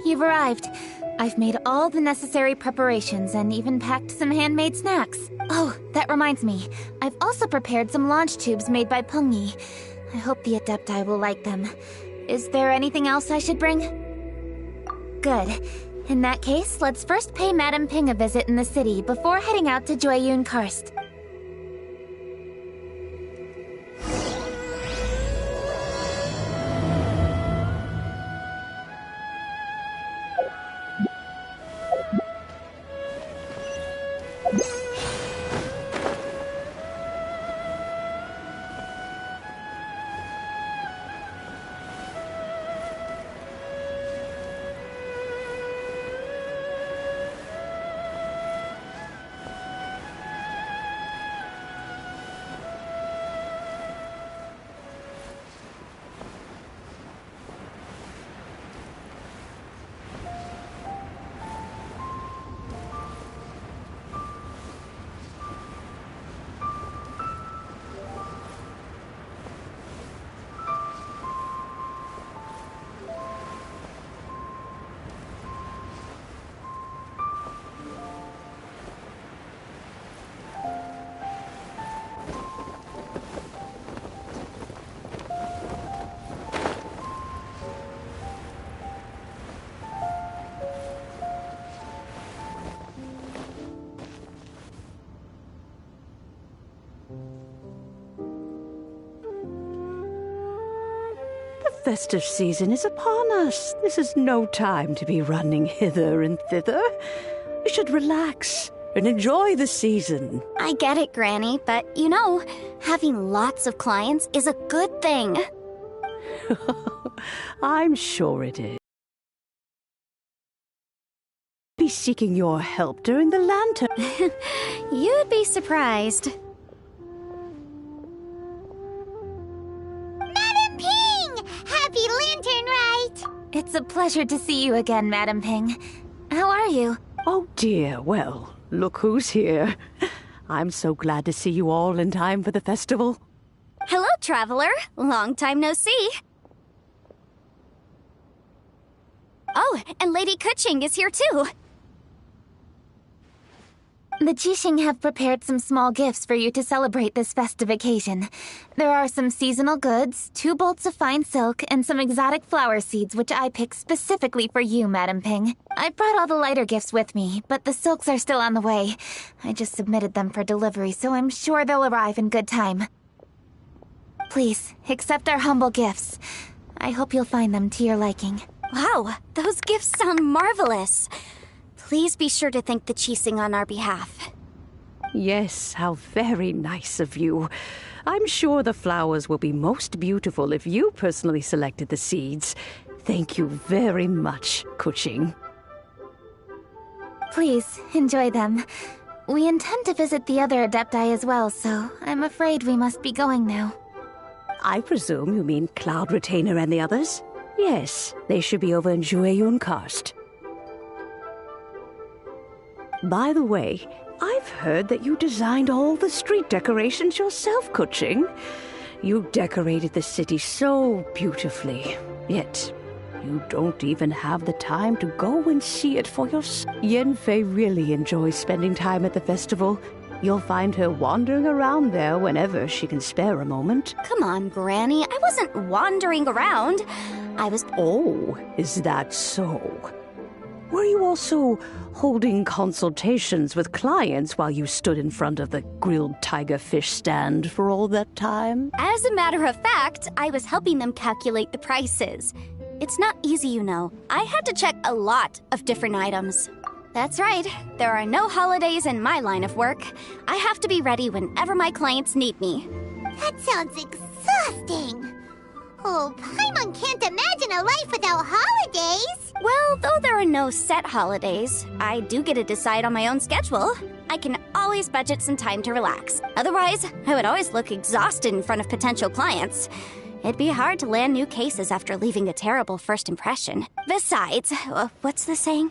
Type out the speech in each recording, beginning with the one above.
You've arrived. I've made all the necessary preparations and even packed some handmade snacks. Oh, that reminds me. I've also prepared some launch tubes made by Pungi. I hope the Adepti will like them. Is there anything else I should bring? Good. In that case, let's first pay Madame Ping a visit in the city before heading out to Jueyun Karst. The festive season is upon us. This is no time to be running hither and thither. You should relax and enjoy the season. I get it, Granny, but you know, having lots of clients is a good thing. I'm sure it is. Be seeking your help during the lantern. You'd be surprised. Madam Ping! Happy Lantern Rite! It's a pleasure to see you again, Madam Ping. How are you? Oh dear, well, look who's here. I'm so glad to see you all in time for the festival. Hello, traveler. Long time no see. Oh, and Lady Kuching is here too. The Jixing have prepared some small gifts for you to celebrate this festive occasion. There are some seasonal goods, 2 bolts of fine silk, and some exotic flower seeds which I picked specifically for you, Madam Ping. I brought all the lighter gifts with me, but the silks are still on the way. I just submitted them for delivery, so I'm sure they'll arrive in good time. Please, accept our humble gifts. I hope you'll find them to your liking. Wow, those gifts sound marvelous. Please be sure to thank the Jixing on our behalf. Yes, how very nice of you. I'm sure the flowers will be most beautiful if you personally selected the seeds. Thank you very much, Kuching. Please, enjoy them. We intend to visit the other Adepti as well, so I'm afraid we must be going now. I presume you mean Cloud Retainer and the others? Yes, they should be over in Jueyun Karst. By the way, I've heard that you designed all the street decorations yourself, Kuching. You decorated the city so beautifully, yet you don't even have the time to go and see it for yourself. Yanfei really enjoys spending time at the festival. You'll find her wandering around there whenever she can spare a moment. Come on, Granny. I wasn't wandering around. I was... Oh, is that so? Were you also holding consultations with clients while you stood in front of the grilled tiger fish stand for all that time? As a matter of fact, I was helping them calculate the prices. It's not easy, you know. I had to check a lot of different items. That's right. There are no holidays in my line of work. I have to be ready whenever my clients need me. That sounds exhausting. Oh, Paimon can't imagine a life without holidays. Well, though there are no set holidays, I do get to decide on my own schedule. I can always budget some time to relax. Otherwise, I would always look exhausted in front of potential clients. It'd be hard to land new cases after leaving a terrible first impression. Besides, what's the saying?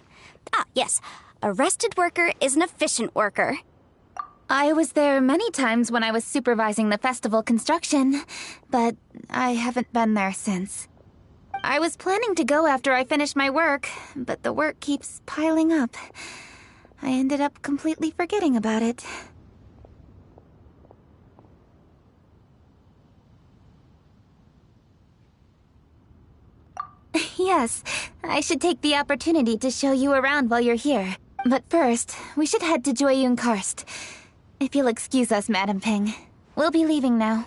Ah, yes. A rested worker is an efficient worker. I was there many times when I was supervising the festival construction, but I haven't been there since. I was planning to go after I finished my work, but the work keeps piling up. I ended up completely forgetting about it. Yes, I should take the opportunity to show you around while you're here. But first, we should head to Joyun Karst. If you'll excuse us, Madam Ping. We'll be leaving now.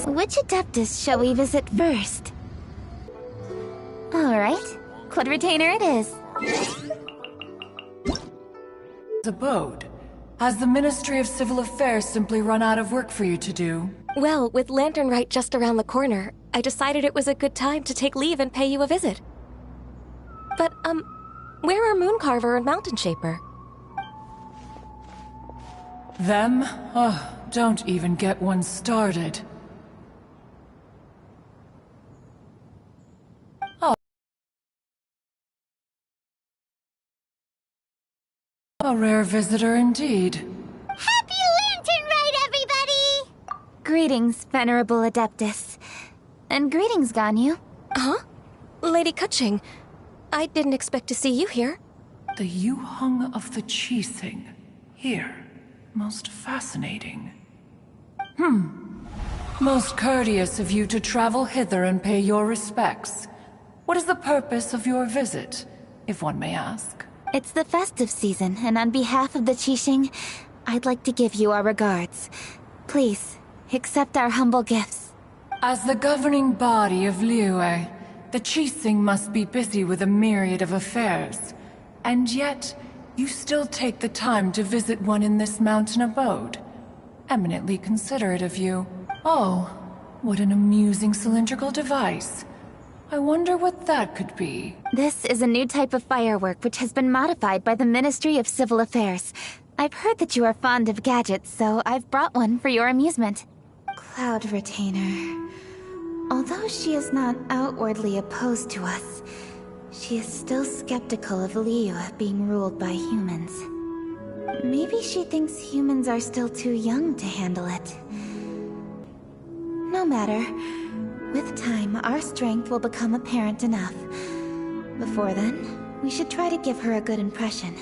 Which Adeptus shall we visit first? Alright, Quad Retainer it is. Abode. Has the Ministry of Civil Affairs simply run out of work for you to do? Well, with Lantern Rite just around the corner, I decided it was a good time to take leave and pay you a visit. But, where are Mooncarver and Mountain Shaper? Them? Oh, don't even get one started. Oh. A rare visitor indeed. Happy Lantern Rite, everybody! Greetings, Venerable Adeptus. And greetings, Ganyu. Huh? Lady Kuching, I didn't expect to see you here. The Yuheng of the Qixing. Here. Most fascinating. Most courteous of you to travel hither and pay your respects. What is the purpose of your visit, if one may ask? It's the festive season, and on behalf of the Qixing, I'd like to give you our regards. Please, accept our humble gifts. As the governing body of Liyue, the Qixing must be busy with a myriad of affairs. And yet, you still take the time to visit one in this mountain abode. Eminently considerate of you. Oh, what an amusing cylindrical device. I wonder what that could be. This is a new type of firework which has been modified by the Ministry of Civil Affairs. I've heard that you are fond of gadgets, so I've brought one for your amusement. Cloud Retainer. Although she is not outwardly opposed to us, she is still skeptical of Liyue being ruled by humans. Maybe she thinks humans are still too young to handle it. No matter. With time, our strength will become apparent enough. Before then, we should try to give her a good impression.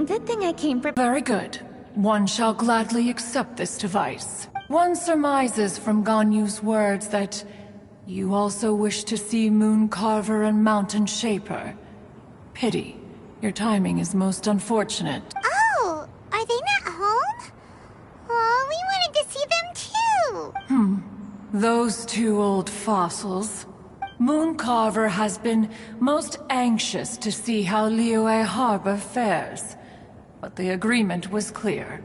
Good thing I came prepared. Very good. One shall gladly accept this device. One surmises from Ganyu's words that you also wish to see Mooncarver and Mountain Shaper. Pity. Your timing is most unfortunate. Oh, are they not home? Oh, we wanted to see them too. Those two old fossils. Mooncarver has been most anxious to see how Liyue Harbor fares. But the agreement was clear.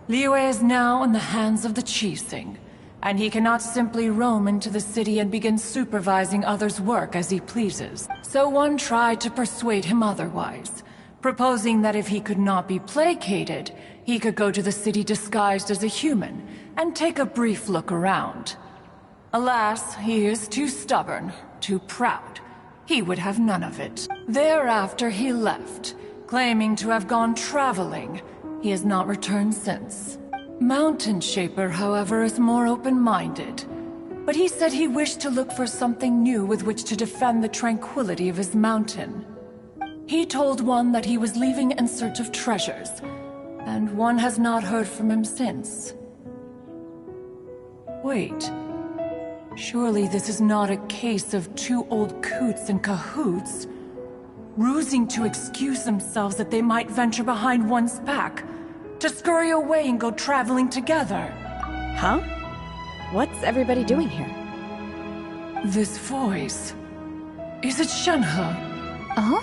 Liyue is now in the hands of the Qixing, and he cannot simply roam into the city and begin supervising others' work as he pleases. So one tried to persuade him otherwise, proposing that if he could not be placated, he could go to the city disguised as a human and take a brief look around. Alas, he is too stubborn, too proud. He would have none of it. Thereafter he left, claiming to have gone traveling. He has not returned since. Mountain Shaper, however, is more open-minded. But he said he wished to look for something new with which to defend the tranquility of his mountain. He told one that he was leaving in search of treasures, and one has not heard from him since. Wait. Surely this is not a case of two old coots in cahoots, rusing to excuse themselves that they might venture behind one's back, to scurry away and go traveling together. Huh? What's everybody doing here? This voice... Is it Shenhe? Oh?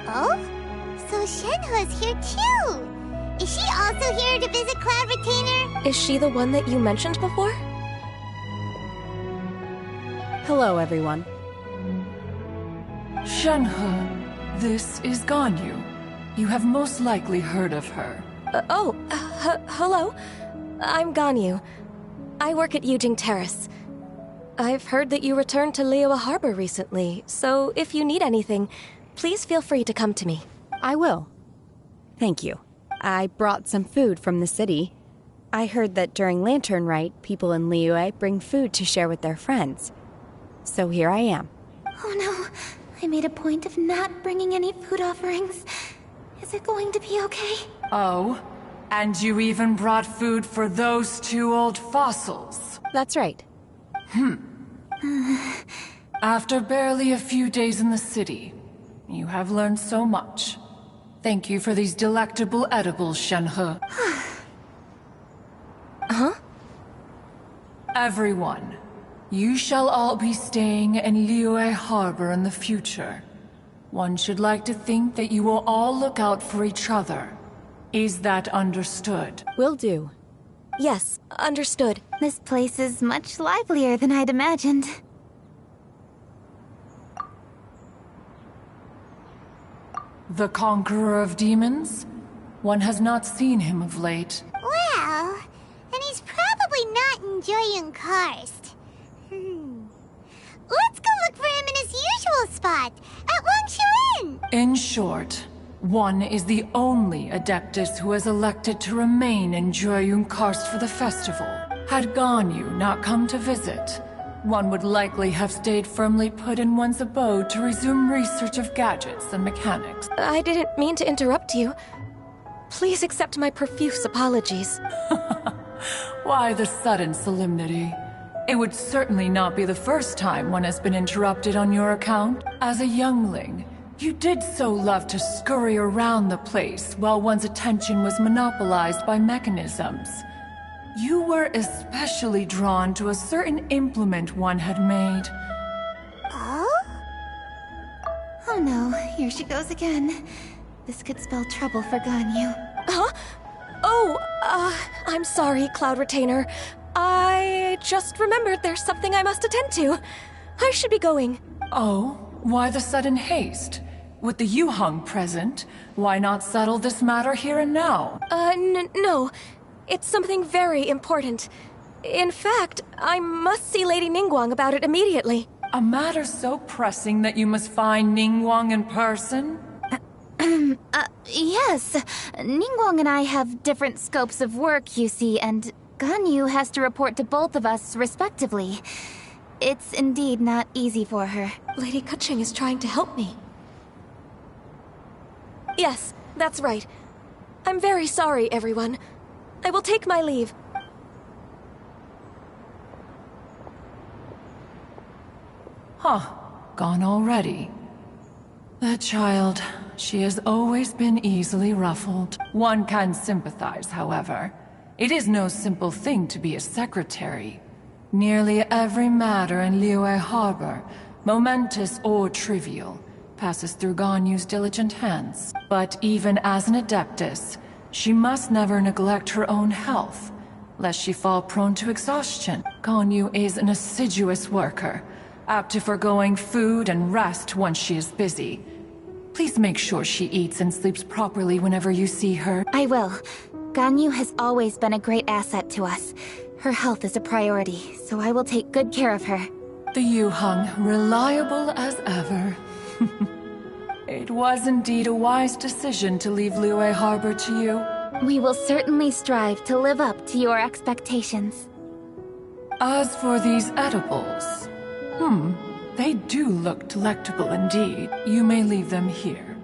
Oh? So Shenhe's here too! Is she also here to visit Cloud Retainer? Is she the one that you mentioned before? Hello, everyone. Shenhe, this is Ganyu. You have most likely heard of her. Hello. I'm Ganyu. I work at Yujing Terrace. I've heard that you returned to Liyue Harbor recently, so if you need anything, please feel free to come to me. I will. Thank you. I brought some food from the city. I heard that during Lantern Rite, people in Liyue bring food to share with their friends. So here I am. Oh no, I made a point of not bringing any food offerings. Is it going to be okay? Oh? And you even brought food for those two old fossils? That's right. After barely a few days in the city, you have learned so much. Thank you for these delectable edibles, Shenhe. Huh? Everyone, you shall all be staying in Liyue Harbor in the future. One should like to think that you will all look out for each other. Is that understood? Will do. Yes, understood. This place is much livelier than I'd imagined. The Conqueror of Demons? One has not seen him of late. Well, then he's probably not enjoying Karst. Let's go look for him in his usual spot, at Wangshu Inn! In short, one is the only Adeptus who has elected to remain in Jueyun Karst for the festival. Had Ganyu not come to visit, one would likely have stayed firmly put in one's abode to resume research of gadgets and mechanics. I didn't mean to interrupt you. Please accept my profuse apologies. Why the sudden solemnity? It would certainly not be the first time one has been interrupted on your account. As a youngling, you did so love to scurry around the place while one's attention was monopolized by mechanisms. You were especially drawn to a certain implement one had made. Oh? Oh no, here she goes again. This could spell trouble for Ganyu. Huh? Oh, I'm sorry, Cloud Retainer. I just remembered there's something I must attend to. I should be going. Oh, why the sudden haste? With the Yuheng present, why not settle this matter here and now? No. It's something very important. In fact, I must see Lady Ningguang about it immediately. A matter so pressing that you must find Ningguang in person? Yes. Ningguang and I have different scopes of work, you see, and Ganyu has to report to both of us respectively. It's indeed not easy for her. Lady Keqing is trying to help me. Yes, that's right. I'm very sorry, everyone. I will take my leave. Huh. Gone already. That child, she has always been easily ruffled. One can sympathize, however. It is no simple thing to be a secretary. Nearly every matter in Liyue Harbor, momentous or trivial, passes through Ganyu's diligent hands. But even as an Adeptus, she must never neglect her own health, lest she fall prone to exhaustion. Ganyu is an assiduous worker, apt to forgoing food and rest once she is busy. Please make sure she eats and sleeps properly whenever you see her. I will. Ganyu has always been a great asset to us. Her health is a priority, so I will take good care of her. The Yuheng, reliable as ever. It was indeed a wise decision to leave Liyue Harbor to you. We will certainly strive to live up to your expectations. As for these edibles, they do look delectable indeed. You may leave them here.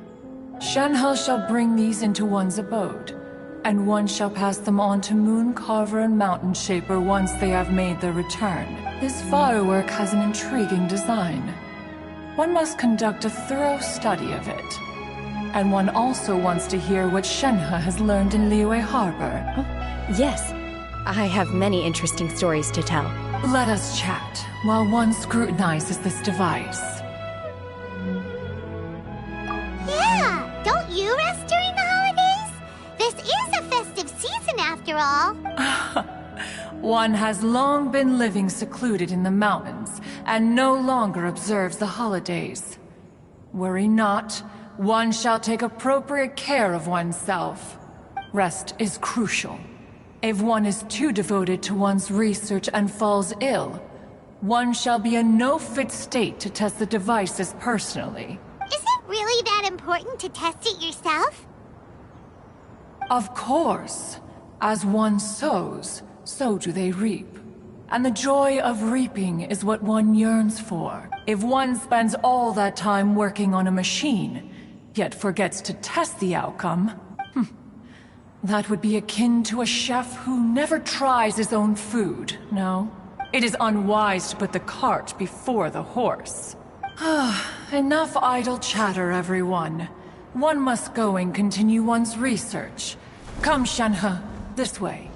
Shenhe shall bring these into one's abode, and one shall pass them on to Mooncarver and Mountain Shaper once they have made their return. This firework has an intriguing design. One must conduct a thorough study of it. And one also wants to hear what Shenhe has learned in Liyue Harbor. Yes, I have many interesting stories to tell. Let us chat while one scrutinizes this device. Yeah, don't you rest during the holidays? This is a festive season after all. One has long been living secluded in the mountains and no longer observes the holidays. Worry not, one shall take appropriate care of oneself. Rest is crucial. If one is too devoted to one's research and falls ill, one shall be in no fit state to test the devices personally. Is it really that important to test it yourself? Of course. As one sows, so do they reap. And the joy of reaping is what one yearns for. If one spends all that time working on a machine, yet forgets to test the outcome, that would be akin to a chef who never tries his own food, no? It is unwise to put the cart before the horse. Enough idle chatter, everyone. One must go and continue one's research. Come, Shenhe, this way.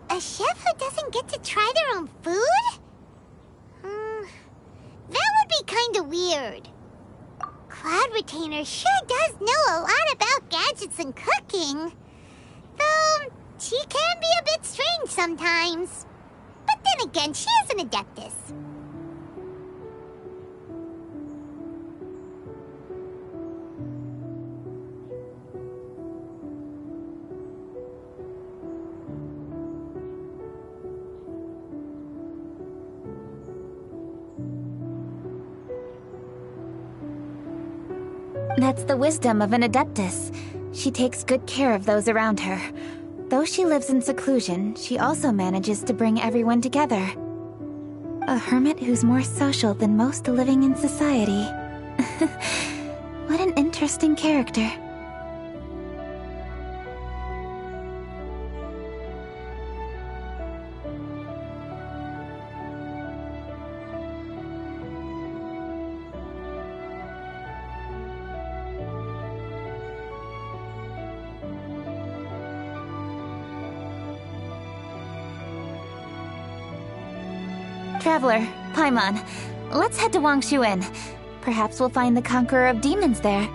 A chef who doesn't get to try their own food? That would be kinda weird. Cloud Retainer sure does know a lot about gadgets and cooking. Though, she can be a bit strange sometimes. But then again, she is an adeptus. That's the wisdom of an adeptus. She takes good care of those around her. Though she lives in seclusion, she also manages to bring everyone together. A hermit who's more social than most living in society. What an interesting character. Traveler, Paimon, let's head to Wangshuin. Perhaps we'll find the Conqueror of Demons there.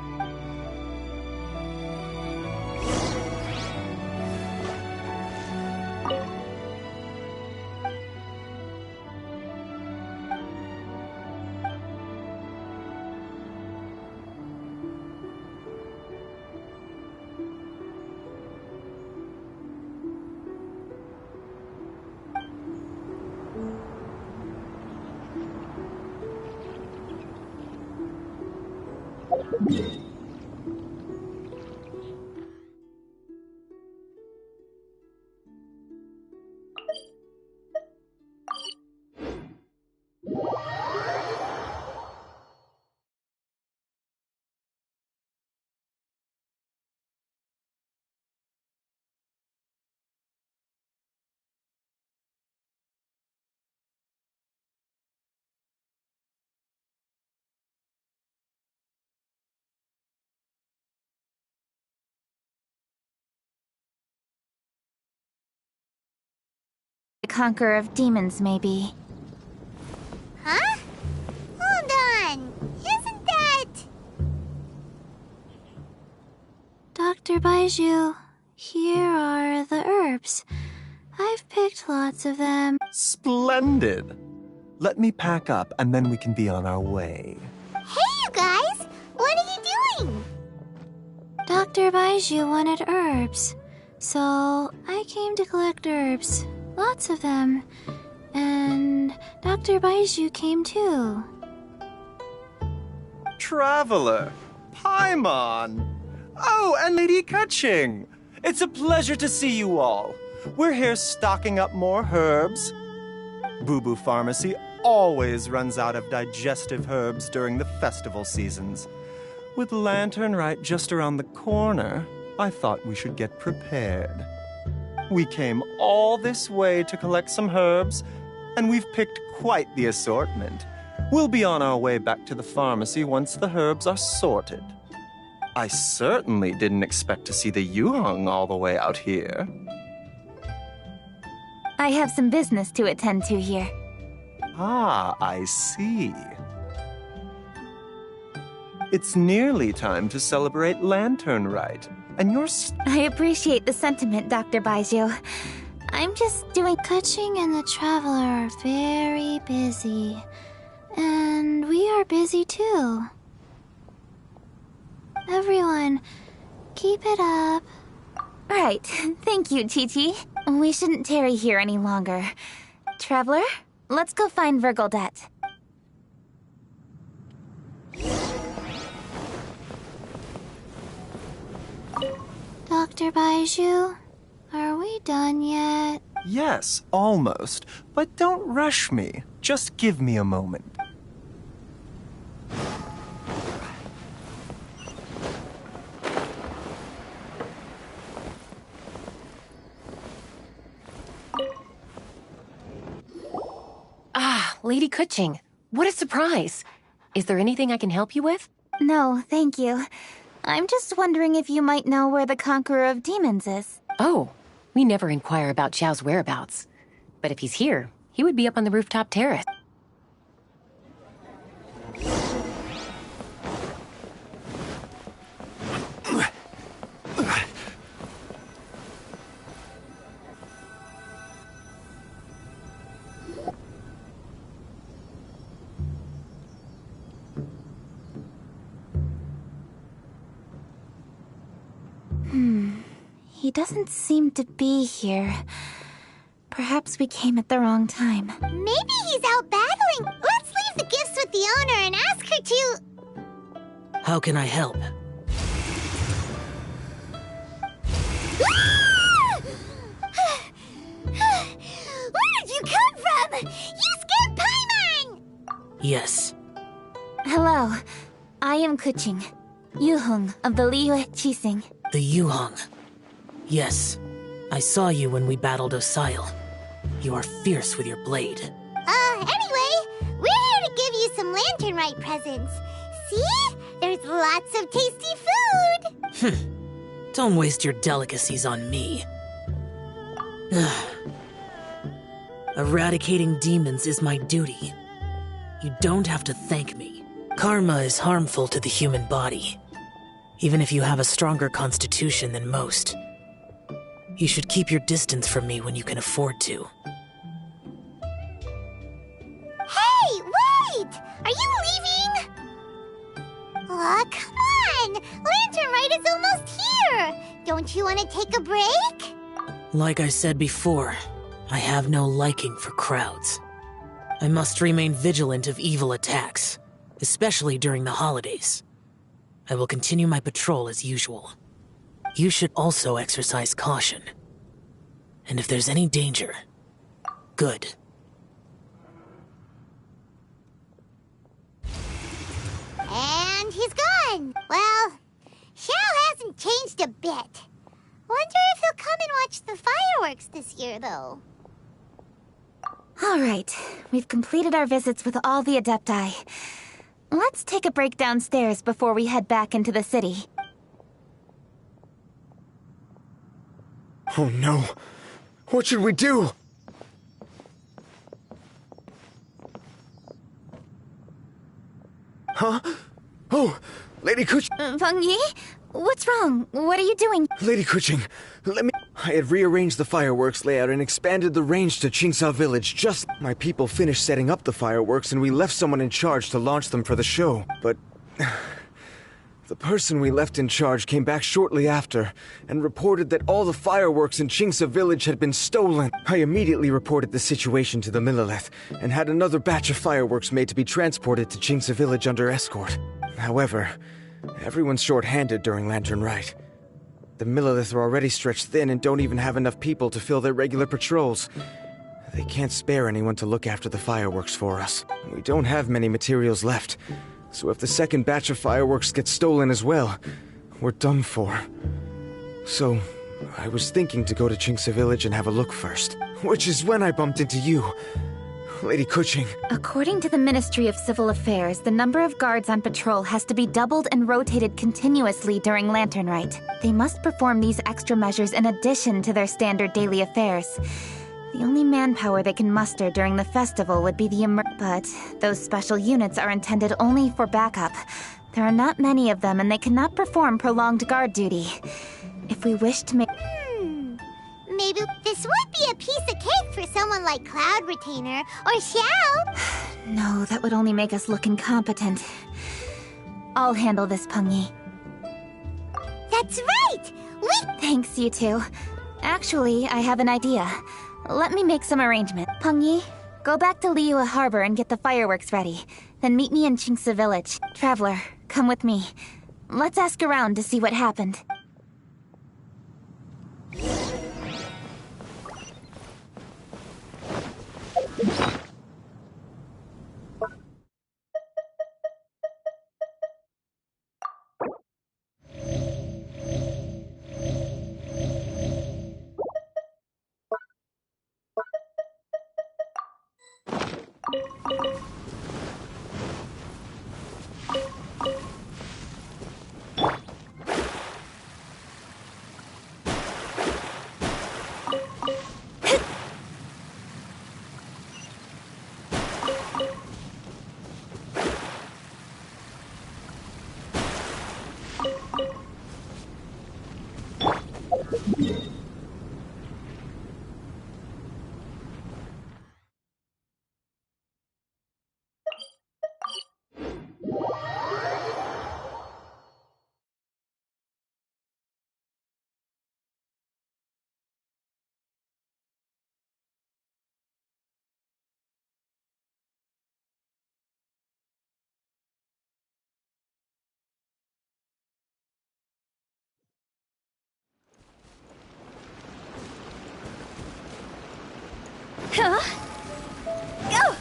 The Conqueror of Demons, maybe. Huh? Hold on. Isn't that... Dr. Baiju, here are the herbs. I've picked lots of them. Splendid. Let me pack up and then we can be on our way. Hey, you guys! What are you doing? Dr. Baiju wanted herbs, so I came to collect herbs. Lots of them. And Dr. Baiju came too. Traveler, Paimon. Oh, and Lady Kaching. It's a pleasure to see you all. We're here stocking up more herbs. Boo Boo Pharmacy always runs out of digestive herbs during the festival seasons. With Lantern Rite just around the corner, I thought we should get prepared. We came all this way to collect some herbs, and we've picked quite the assortment. We'll be on our way back to the pharmacy once the herbs are sorted. I certainly didn't expect to see the Yuheng all the way out here. I have some business to attend to here. Ah, I see. It's nearly time to celebrate Lantern Rite, and you're I appreciate the sentiment, Dr. Baijiu. I'm just doing... Kuching and the Traveler are very busy. And we are busy too. Everyone, keep it up. Right. Thank you, Chi-Chi. We shouldn't tarry here any longer. Traveler, let's go find Virgoldette. Dr. Baiju, are we done yet? Yes, almost. But don't rush me. Just give me a moment. Ah, Lady Kuching. What a surprise. Is there anything I can help you with? No, thank you. I'm just wondering if you might know where the Conqueror of Demons is. Oh, we never inquire about Xiao's whereabouts. But if he's here, he would be up on the rooftop terrace. He doesn't seem to be here. Perhaps we came at the wrong time. Maybe he's out battling. Let's leave the gifts with the owner and ask her to... How can I help? Where did you come from? You scared Paimon! Yes. Hello. I am Kuching, Yuheng of the Liyue Qixing. The Yuheng. Yes. I saw you when we battled Osile. You are fierce with your blade. Anyway, we're here to give you some Lantern Rite presents. See? There's lots of tasty food! Don't waste your delicacies on me. Eradicating demons is my duty. You don't have to thank me. Karma is harmful to the human body, even if you have a stronger constitution than most. You should keep your distance from me when you can afford to. Hey, wait! Are you leaving? Aw, come on! Lantern Rite is almost here! Don't you want to take a break? Like I said before, I have no liking for crowds. I must remain vigilant of evil attacks, especially during the holidays. I will continue my patrol as usual. You should also exercise caution. And if there's any danger, good. And he's gone! Well, Xiao hasn't changed a bit. Wonder if he'll come and watch the fireworks this year, though. All right. We've completed our visits with all the Adepti. Let's take a break downstairs before we head back into the city. Oh no. What should we do? Huh? Oh, Lady Kuching. Feng Yi? What's wrong? What are you doing? Lady Kuching, let me... I had rearranged the fireworks layout and expanded the range to Qingsa Village just... My people finished setting up the fireworks and we left someone in charge to launch them for the show. But... the person we left in charge came back shortly after and reported that all the fireworks in Qingsa Village had been stolen. I immediately reported the situation to the Millelith and had another batch of fireworks made to be transported to Qingsa Village under escort. However, everyone's short-handed during Lantern Rite. The Millelith are already stretched thin and don't even have enough people to fill their regular patrols. They can't spare anyone to look after the fireworks for us. We don't have many materials left. So if the second batch of fireworks gets stolen as well, we're done for. So, I was thinking to go to Qingsa Village and have a look first. Which is when I bumped into you. Lady Kuching. According to the Ministry of Civil Affairs, the number of guards on patrol has to be doubled and rotated continuously during Lantern Rite. They must perform these extra measures in addition to their standard daily affairs. The only manpower they can muster during the festival would be but those special units are intended only for backup. There are not many of them, and they cannot perform prolonged guard duty. If we wish to make... Maybe this would be a piece of cake for someone like Cloud Retainer or Xiao. No, that would only make us look incompetent. I'll handle this, Pengyi. That's right! Thanks, you two. Actually, I have an idea. Let me make some arrangement. Pengyi, go back to Liyue Harbor and get the fireworks ready. Then meet me in Qingce Village. Traveler, come with me. Let's ask around to see what happened. Huh? Go!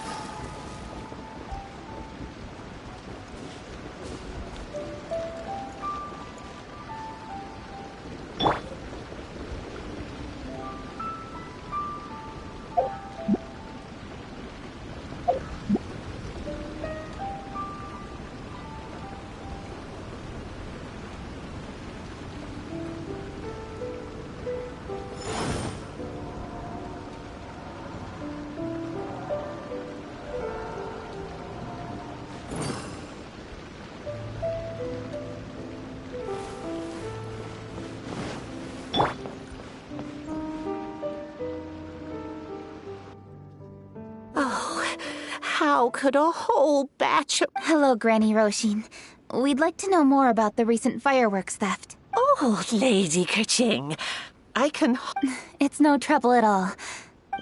How could a whole batch of... Hello, Granny Roshin. We'd like to know more about the recent fireworks theft. Oh, Lady Kuching, I can... It's no trouble at all.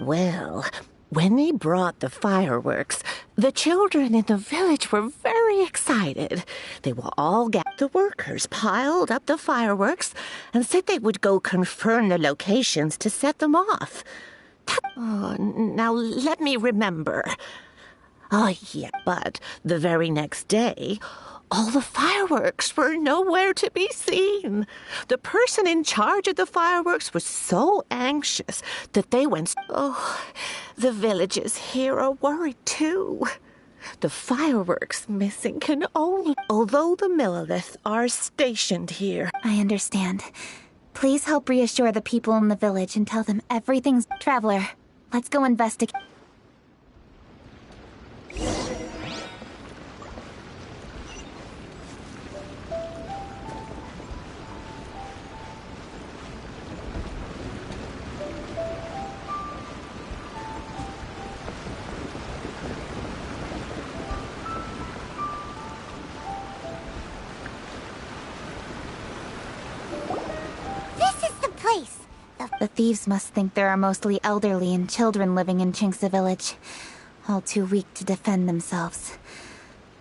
Well, when they brought the fireworks, the children in the village were very excited. They were all the workers piled up the fireworks and said they would go confirm the locations to set them off. Oh, now let me remember. Oh, yeah, but the very next day, all the fireworks were nowhere to be seen. The person in charge of the fireworks was so anxious that they went... Oh, the villagers here are worried too. The fireworks missing can only... Although the Millelith are stationed here. I understand. Please help reassure the people in the village and tell them everything's... Traveler, let's go investigate. The thieves must think there are mostly elderly and children living in Qingce Village, all too weak to defend themselves.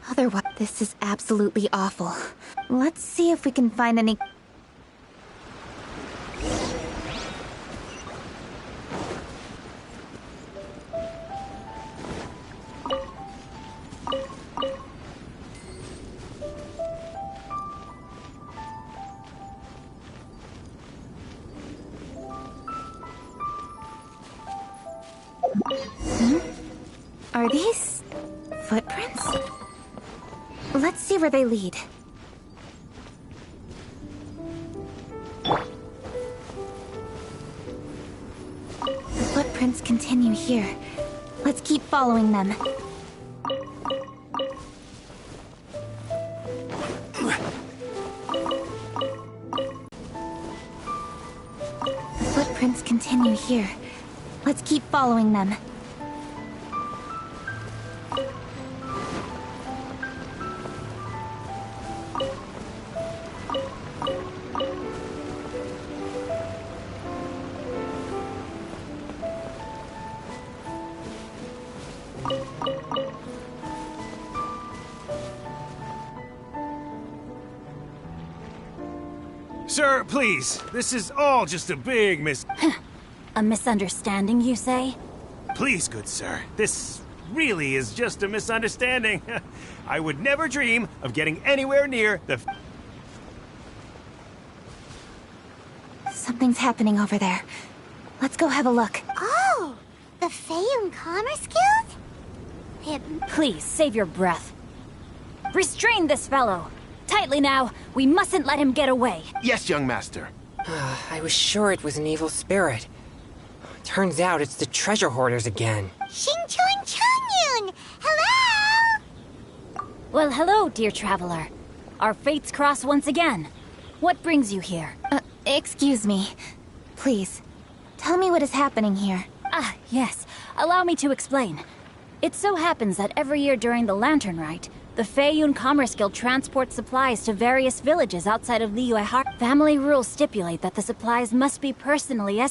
Otherwise, this is absolutely awful. Let's see if we can find any... Are these footprints? Let's see where they lead. The footprints continue here. Let's keep following them. The footprints continue here. Let's keep following them. Sir, please. This is all just a big A misunderstanding, you say? Please, good sir. This really is just a misunderstanding. I would never dream of getting anywhere near the... Something's happening over there. Let's go have a look. Oh, the Feyun Commerce Guild? Please, save your breath. Restrain this fellow. Tightly now. We mustn't let him get away. Yes, young master. I was sure it was an evil spirit. Turns out it's the treasure hoarders again. Xingchun Changyun! Hello! Well, hello, dear traveler. Our fates cross once again. What brings you here? Excuse me. Please, tell me what is happening here. Ah, yes. Allow me to explain. It so happens that every year during the Lantern Rite, the Feyun Commerce Guild transports supplies to various villages outside of Liyue Harbor. Family rules stipulate that the supplies must be personally escorted